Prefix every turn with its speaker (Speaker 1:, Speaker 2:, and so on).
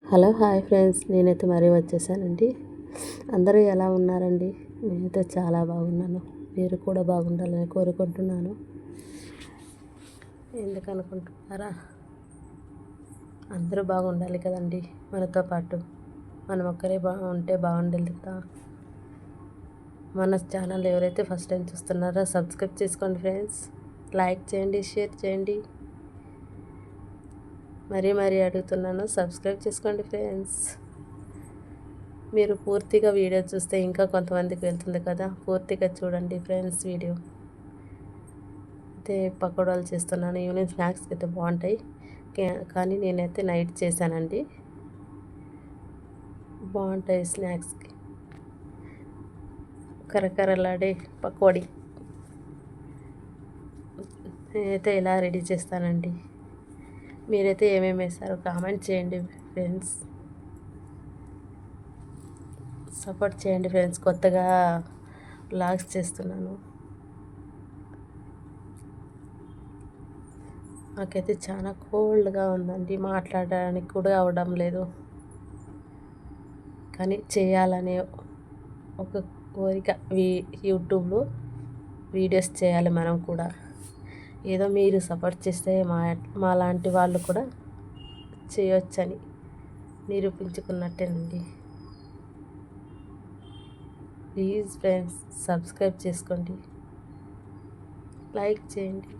Speaker 1: Hello hi friends, నేనైతే మరీ వచ్చేసానండి. అందరూ ఎలా ఉన్నారండి? నేనైతే చాలా బాగున్నాను. మీరు కూడా బాగుండాలని కోరుకుంటున్నాను. ఎందుకు అనుకుంటున్నారా? అందరూ బాగుండాలి కదండి. మనతో పాటు మనం ఒక్కరే బాగుంటే బాగుండేది కదా. మన ఛానల్ ఎవరైతే ఫస్ట్ టైం చూస్తున్నారో సబ్స్క్రైబ్ చేసుకోండి ఫ్రెండ్స్. లైక్ చేయండి, షేర్ చేయండి. మరీ అడుగుతున్నాను, సబ్స్క్రైబ్ చేసుకోండి ఫ్రెండ్స్. మీరు పూర్తిగా వీడియో చూస్తే ఇంకా కొంతమందికి వెళ్తుంది కదా. పూర్తిగా చూడండి ఫ్రెండ్స్ వీడియో. అయితే పకోడాలు చేస్తున్నాను. ఈవినింగ్ స్నాక్స్కి అయితే బాగుంటాయి, కానీ నేనైతే నైట్ చేశానండి. బాగుంటాయి స్నాక్స్కి. కరకరలాడే పకోడీ నేనైతే ఇలా రెడీ చేస్తానండి. మీరైతే ఏమేమి వేస్తారో కామెంట్ చేయండి ఫ్రెండ్స్. సపోర్ట్ చేయండి ఫ్రెండ్స్. కొత్తగా వ్లాగ్స్ చేస్తున్నాను. నాకైతే చాలా కోల్డ్గా ఉందండి, మాట్లాడడానికి కూడా అవడం లేదు. కానీ చేయాలనే ఒక కోరిక. యూట్యూబ్లో వీడియోస్ చేయాలి మనం కూడా. ఏదో మీరు సపోర్ట్ చేస్తే మా లాంటి వాళ్ళు కూడా చేయొచ్చని నిరూపించుకున్నట్టేనండి. ప్లీజ్ ఫ్రెండ్స్, సబ్స్క్రైబ్ చేసుకోండి, లైక్ చేయండి.